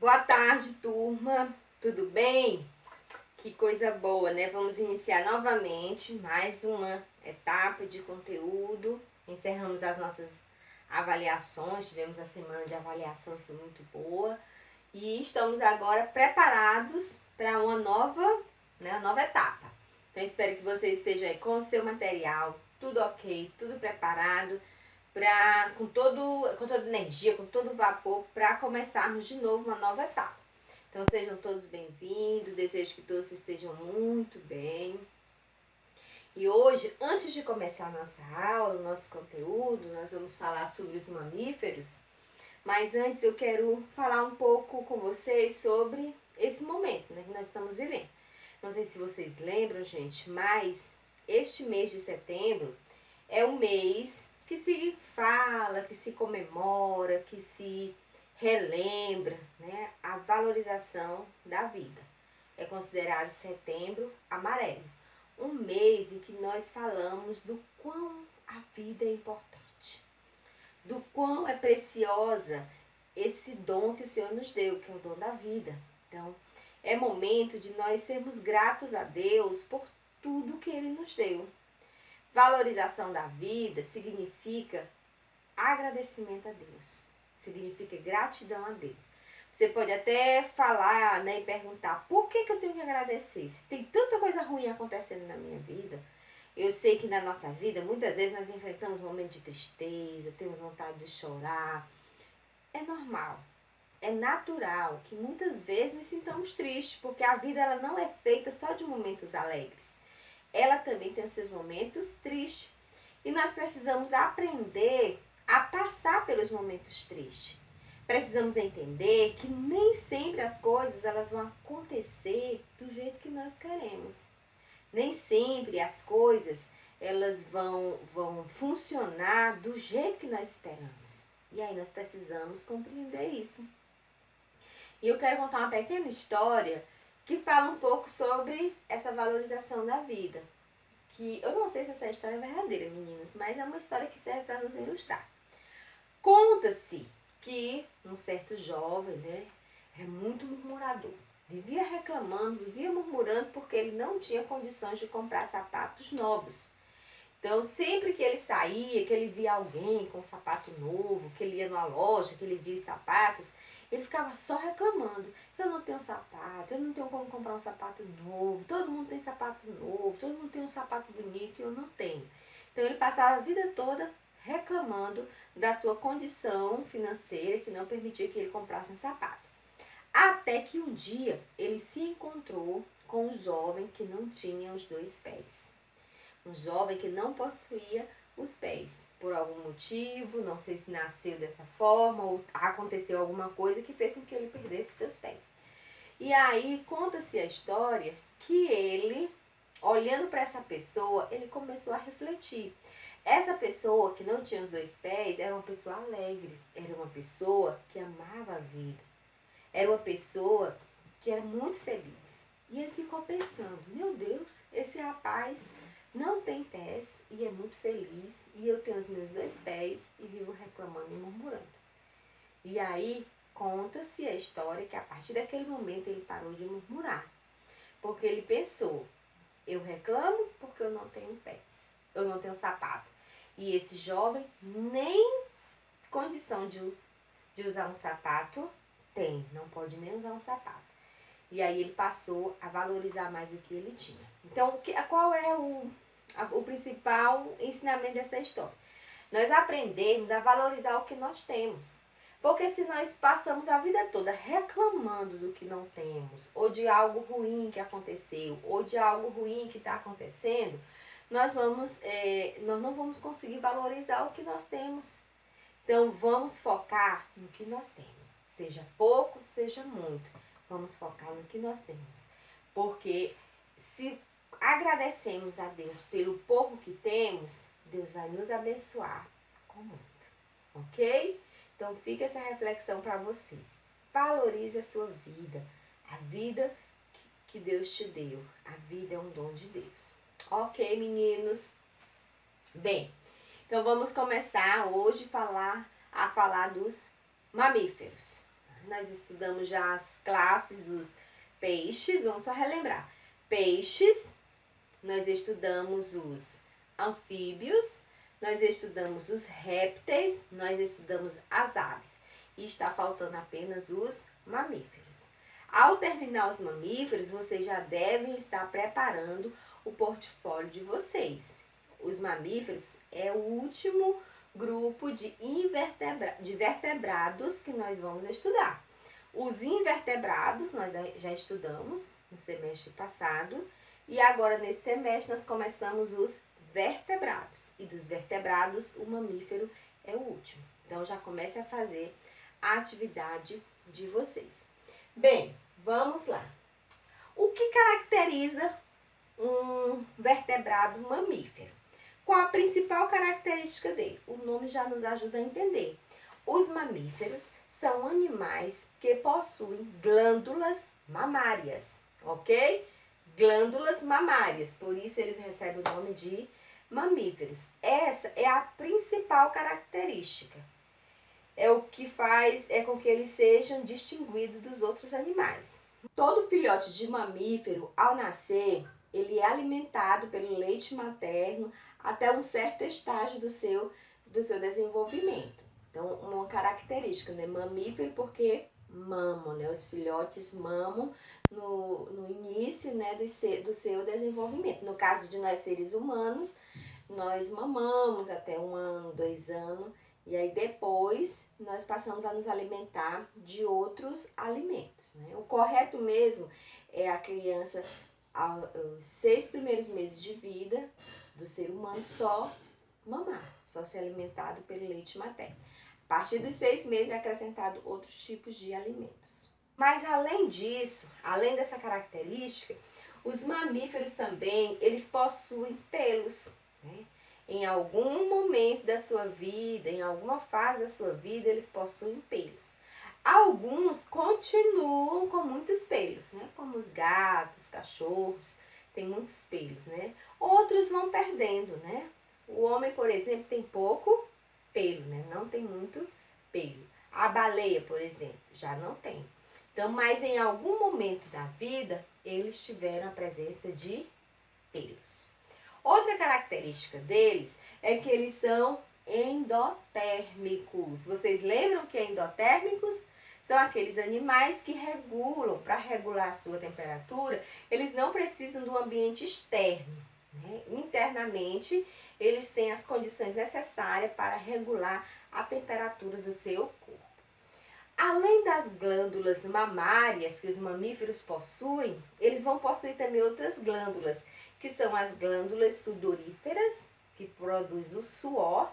Boa tarde, turma. Tudo bem? Que coisa boa, né? Vamos iniciar novamente mais uma etapa de conteúdo. Encerramos as nossas avaliações, tivemos a semana de avaliação, foi muito boa. E estamos agora preparados para uma nova etapa. Então, espero que vocês estejam aí com o seu material, tudo ok, tudo preparado, com toda energia, com todo vapor, para começarmos de novo uma nova etapa. Então sejam todos bem-vindos, desejo que todos estejam muito bem. E hoje, antes de começar a nossa aula, o nosso conteúdo, nós vamos falar sobre os mamíferos. Mas antes eu quero falar um pouco com vocês sobre esse momento, né, que nós estamos vivendo. Não sei se vocês lembram, gente, mas este mês de setembro é um mês que se fala, que se comemora, que se relembra, né, a valorização da vida. É considerado setembro amarelo, um mês em que nós falamos do quão a vida é importante, do quão é preciosa esse dom que o Senhor nos deu, que é o dom da vida. Então, é momento de nós sermos gratos a Deus por tudo que Ele nos deu. Valorização da vida significa agradecimento a Deus, significa gratidão a Deus. Você pode até falar, né, e perguntar, por que eu tenho que agradecer? Se tem tanta coisa ruim acontecendo na minha vida. Eu sei que na nossa vida, muitas vezes nós enfrentamos momentos de tristeza, temos vontade de chorar. É normal, é natural que muitas vezes nos sintamos tristes, porque a vida ela não é feita só de momentos alegres. Ela também tem os seus momentos tristes. E nós precisamos aprender a passar pelos momentos tristes. Precisamos entender que nem sempre as coisas elas vão acontecer do jeito que nós queremos. Nem sempre as coisas elas vão funcionar do jeito que nós esperamos. E aí nós precisamos compreender isso. E eu quero contar uma pequena história que fala um pouco sobre essa valorização da vida. Que eu não sei se essa história é verdadeira, meninos, mas é uma história que serve para nos ilustrar. Conta-se que um certo jovem, né, era muito murmurador. Vivia reclamando, vivia murmurando porque ele não tinha condições de comprar sapatos novos. Então, sempre que ele saía, que ele via alguém com um sapato novo, que ele ia numa loja, que ele via os sapatos, ele ficava só reclamando. Eu não tenho sapato, eu não tenho como comprar um sapato novo, todo mundo tem sapato novo, todo mundo tem um sapato bonito e eu não tenho. Então, ele passava a vida toda reclamando da sua condição financeira que não permitia que ele comprasse um sapato. Até que um dia ele se encontrou com um jovem que não tinha os dois pés. Um jovem que não possuía os pés, por algum motivo, não sei se nasceu dessa forma ou aconteceu alguma coisa que fez com que ele perdesse os seus pés. E aí conta-se a história que ele, olhando para essa pessoa, ele começou a refletir. Essa pessoa que não tinha os dois pés era uma pessoa alegre, era uma pessoa que amava a vida, era uma pessoa que era muito feliz. E ele ficou pensando, meu Deus, esse rapaz não tem pés e é muito feliz, e eu tenho os meus dois pés e vivo reclamando e murmurando. E aí conta-se a história que a partir daquele momento ele parou de murmurar, porque ele pensou, eu reclamo porque eu não tenho pés, eu não tenho sapato. E esse jovem nem condição de usar um sapato tem, não pode nem usar um sapato. E aí ele passou a valorizar mais o que ele tinha. Então, qual é o principal ensinamento dessa história? Nós aprendemos a valorizar o que nós temos. Porque se nós passamos a vida toda reclamando do que não temos, ou de algo ruim que aconteceu, ou de algo ruim que está acontecendo, nós não vamos conseguir valorizar o que nós temos. Então, vamos focar no que nós temos. Seja pouco, seja muito. Vamos focar no que nós temos. Porque se agradecemos a Deus pelo pouco que temos, Deus vai nos abençoar com muito. Ok? Então, fica essa reflexão para você. Valorize a sua vida. A vida que Deus te deu. A vida é um dom de Deus. Ok, meninos? Bem, então vamos começar hoje a falar dos mamíferos. nós estudamos já as classes dos peixes, vamos só relembrar. Peixes, nós estudamos os anfíbios, nós estudamos os répteis, nós estudamos as aves. E está faltando apenas os mamíferos. Ao terminar os mamíferos, vocês já devem estar preparando o portfólio de vocês. Os mamíferos é o último grupo de vertebrados que nós vamos estudar. Os invertebrados nós já estudamos no semestre passado e agora nesse semestre nós começamos os vertebrados. E dos vertebrados o mamífero é o último. Então já comece a fazer a atividade de vocês. Bem, vamos lá. O que caracteriza um vertebrado mamífero? Qual a principal característica dele? O nome já nos ajuda a entender. Os mamíferos são animais que possuem glândulas mamárias, ok? Glândulas mamárias, por isso eles recebem o nome de mamíferos. Essa é a principal característica. É o que faz com que eles sejam distinguidos dos outros animais. Todo filhote de mamífero, ao nascer, ele é alimentado pelo leite materno até um certo estágio do seu desenvolvimento. Então, uma característica, né? Mamífero porque mamam, né? Os filhotes mamam no início, né, do seu desenvolvimento. No caso de nós seres humanos, nós mamamos até 1 ano, 2 anos, e aí depois nós passamos a nos alimentar de outros alimentos, né? O correto mesmo é a criança, aos 6 primeiros meses de vida do ser humano, só mamar, só ser alimentado pelo leite materno. A partir dos 6 meses é acrescentado outros tipos de alimentos. Mas além disso, além dessa característica, os mamíferos também, eles possuem pelos, né? Em algum momento da sua vida, em alguma fase da sua vida, eles possuem pelos. Alguns continuam com muitos pelos, né? Como os gatos, cachorros, tem muitos pelos, né? Outros vão perdendo, né? O homem, por exemplo, tem pouco pelo, né? Não tem muito pelo. A baleia, por exemplo, já não tem. Então, mas em algum momento da vida, eles tiveram a presença de pelos. Outra característica deles é que eles são endotérmicos. Vocês lembram que endotérmicos são aqueles animais que regulam, para regular a sua temperatura, eles não precisam do ambiente externo, né? Internamente, eles têm as condições necessárias para regular a temperatura do seu corpo. Além das glândulas mamárias que os mamíferos possuem, eles vão possuir também outras glândulas, que são as glândulas sudoríferas, que produzem o suor,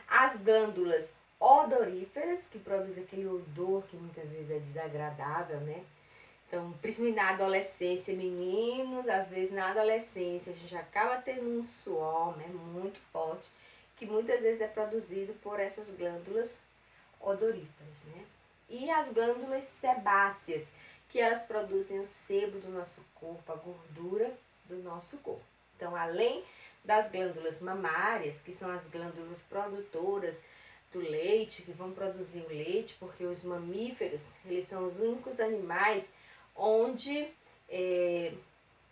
as glândulas odoríferas, que produzem aquele odor que muitas vezes é desagradável, né? Então, principalmente na adolescência, meninos, às vezes na adolescência a gente acaba tendo um suor, né, muito forte, que muitas vezes é produzido por essas glândulas odoríferas, né? E as glândulas sebáceas, que elas produzem o sebo do nosso corpo, a gordura do nosso corpo. Então, além das glândulas mamárias, que são as glândulas produtoras do leite, que vão produzir o leite, porque os mamíferos, eles são os únicos animais onde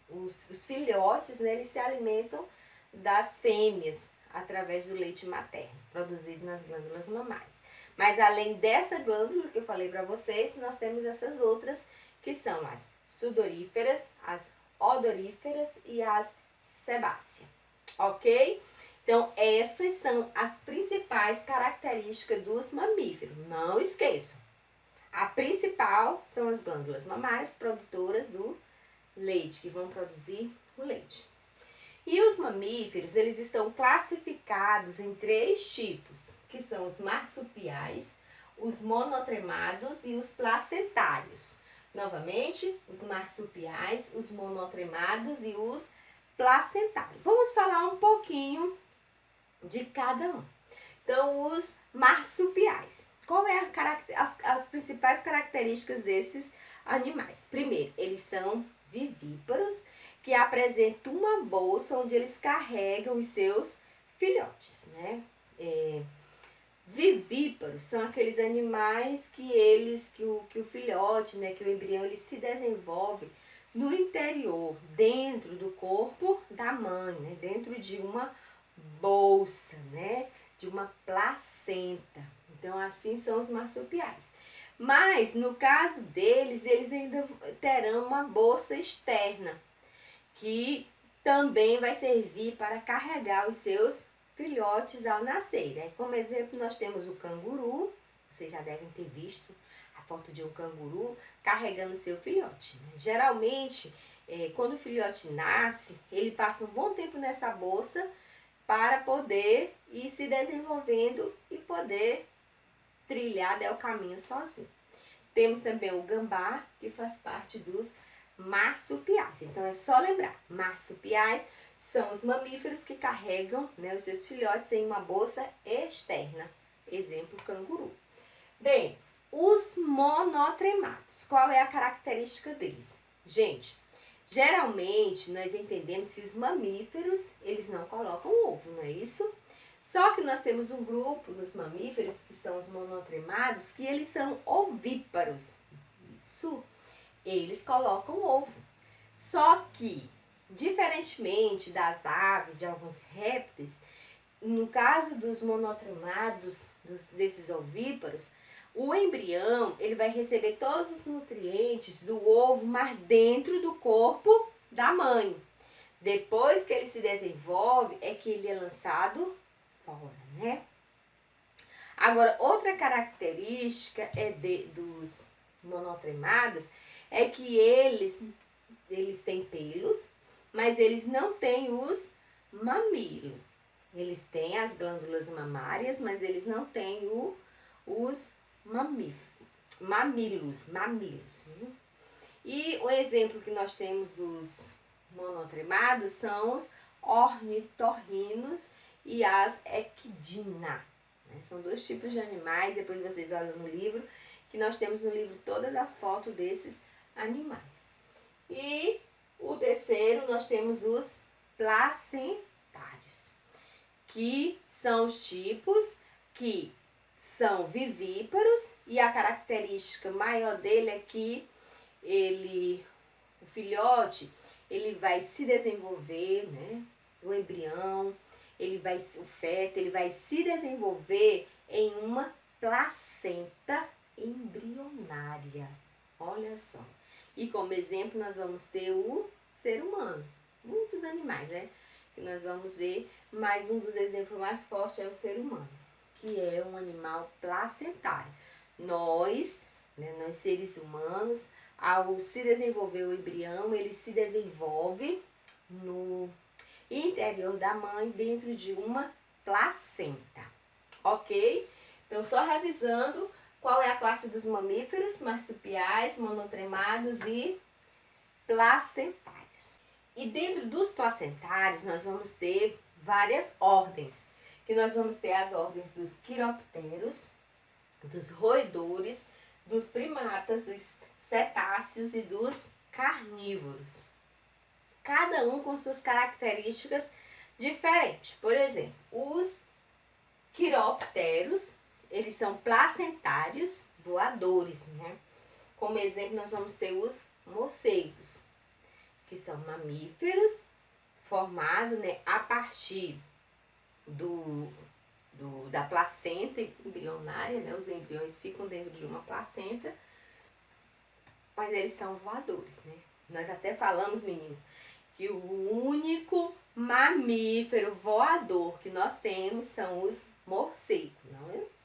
os filhotes, né, eles se alimentam das fêmeas através do leite materno, produzido nas glândulas mamárias. Mas além dessa glândula que eu falei para vocês, nós temos essas outras que são as sudoríferas, as odoríferas e as sebáceas, ok? Então, essas são as principais características dos mamíferos. Não esqueçam. A principal são as glândulas mamárias produtoras do leite, que vão produzir o leite. E os mamíferos, eles estão classificados em 3 tipos, que são os marsupiais, os monotremados e os placentários. Novamente, os marsupiais, os monotremados e os placentários. Vamos falar um pouquinho de cada um. Então, os marsupiais. Qual é as principais características desses animais? Primeiro, eles são vivíparos, que apresentam uma bolsa onde eles carregam os seus filhotes, né? Vivíparos são aqueles animais que o filhote, né, que o embrião, ele se desenvolve no interior, dentro do corpo da mãe, né, dentro de uma bolsa, né, de uma placenta. Então, assim são os marsupiais. Mas, no caso deles, eles ainda terão uma bolsa externa, que também vai servir para carregar os seus filhotes ao nascer, né? Como exemplo, nós temos o canguru. Vocês já devem ter visto a foto de um canguru carregando seu filhote, né? Geralmente, quando o filhote nasce, ele passa um bom tempo nessa bolsa para poder ir se desenvolvendo e poder trilhar, né, o caminho sozinho. Temos também o gambá, que faz parte dos marsupiais. Então é só lembrar, marsupiais são os mamíferos que carregam, né, os seus filhotes em uma bolsa externa. Exemplo, canguru. Bem, os monotremados, qual é a característica deles? Gente, geralmente nós entendemos que os mamíferos, eles não colocam ovo, não é isso? Só que nós temos um grupo dos mamíferos, que são os monotremados, que eles são ovíparos. Isso, eles colocam ovo. Só que, diferentemente das aves, de alguns répteis, no caso dos monotremados, desses ovíparos, o embrião, ele vai receber todos os nutrientes do ovo, mas dentro do corpo da mãe. Depois que ele se desenvolve, é que ele é lançado fora, né? Agora, outra característica dos monotremados é que eles têm pelos, mas eles não têm os mamilos. Eles têm as glândulas mamárias, mas eles não têm os mamilos. Viu? E o exemplo que nós temos dos monotremados são os ornitorrinos e as equidna. Né? São dois tipos de animais, depois vocês olham no livro, que nós temos no livro todas as fotos desses animais. E o terceiro, nós temos os placentários, que são os tipos que são vivíparos, e a característica maior dele é que o filhote, ele vai se desenvolver, né? O embrião, o feto, ele vai se desenvolver em uma placenta embrionária. Olha só. E como exemplo, nós vamos ter o ser humano. Muitos animais, né? Que nós vamos ver, mas um dos exemplos mais fortes é o ser humano, que é um animal placentário. Nós seres humanos, ao se desenvolver o embrião, ele se desenvolve no interior da mãe, dentro de uma placenta, ok? Então, só revisando, qual é a classe dos mamíferos? Marsupiais, monotremados e placentários. E dentro dos placentários, nós vamos ter várias ordens, que nós vamos ter as ordens dos quiropteros, dos roedores, dos primatas, dos cetáceos e dos carnívoros. Cada um com suas características diferentes. Por exemplo, os quiropteros, eles são placentários voadores, né? Como exemplo, nós vamos ter os morcegos, que são mamíferos formados, né, a partir da placenta embrionária, né? Os embriões ficam dentro de uma placenta, mas eles são voadores, né? Nós até falamos, meninos, que o único mamífero voador que nós temos são os morcegos.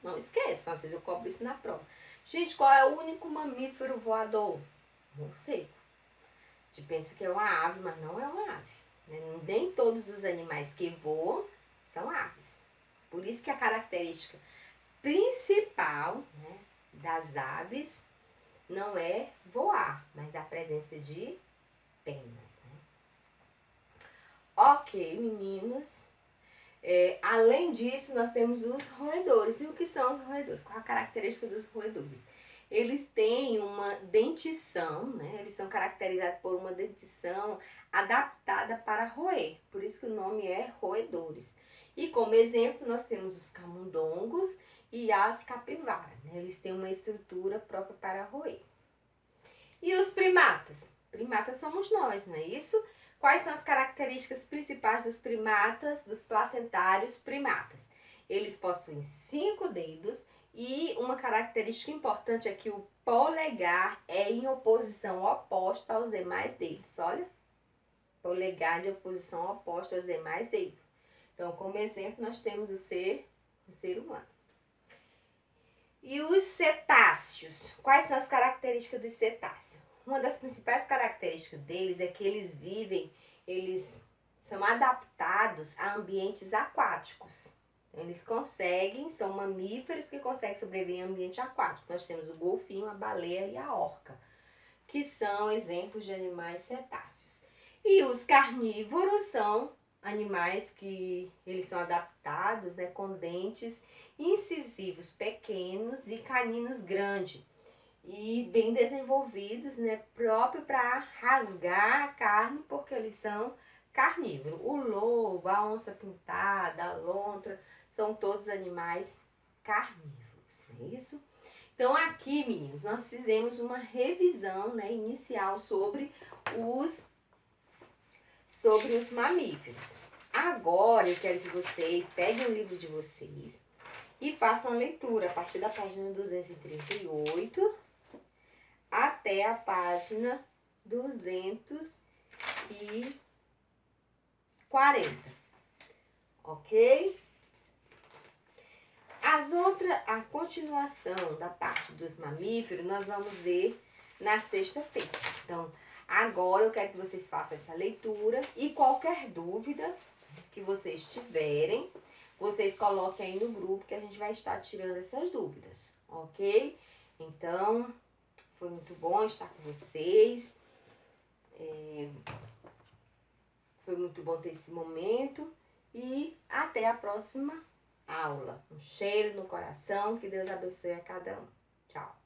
Não esqueçam, às vezes eu cobro isso na prova. Gente, qual é o único mamífero voador? Morcego. A gente pensa que é uma ave, mas não é uma ave. Né? Nem todos os animais que voam são aves. Por isso que a característica principal, né, das aves não é voar, mas a presença de penas. Né? Ok, meninos. Além disso, nós temos os roedores. E o que são os roedores? Qual a característica dos roedores? Eles têm uma dentição, né? Eles são caracterizados por uma dentição adaptada para roer. Por isso que o nome é roedores. E como exemplo, nós temos os camundongos, e as capivaras, né? Eles têm uma estrutura própria para roer. E os primatas? Primatas somos nós, não é isso? Quais são as características principais dos primatas, dos placentários primatas? Eles possuem 5 dedos e uma característica importante é que o polegar é em oposição oposta aos demais dedos. Olha, polegar de oposição oposta aos demais dedos. Então, como exemplo, nós temos o ser humano. E os cetáceos? Quais são as características dos cetáceos? Uma das principais características deles é que eles são adaptados a ambientes aquáticos. Eles são mamíferos que conseguem sobreviver em ambiente aquático. Nós temos o golfinho, a baleia e a orca, que são exemplos de animais cetáceos. E os carnívoros são animais que eles são adaptados, né, com dentes incisivos pequenos e caninos grandes e bem desenvolvidos, né, próprio para rasgar a carne, porque eles são carnívoros. O lobo, a onça pintada, a lontra, são todos animais carnívoros, não é isso? Então aqui, meninos, nós fizemos uma revisão, né, inicial sobre os mamíferos. Agora eu quero que vocês peguem o livro de vocês e façam a leitura a partir da página 238 até a página 240, ok? A continuação da parte dos mamíferos nós vamos ver na sexta-feira. Então, agora eu quero que vocês façam essa leitura e qualquer dúvida que vocês tiverem, vocês coloquem aí no grupo que a gente vai estar tirando essas dúvidas, ok? Então, foi muito bom estar com vocês. Foi muito bom ter esse momento e até a próxima aula. Um cheiro no coração, que Deus abençoe a cada um. Tchau.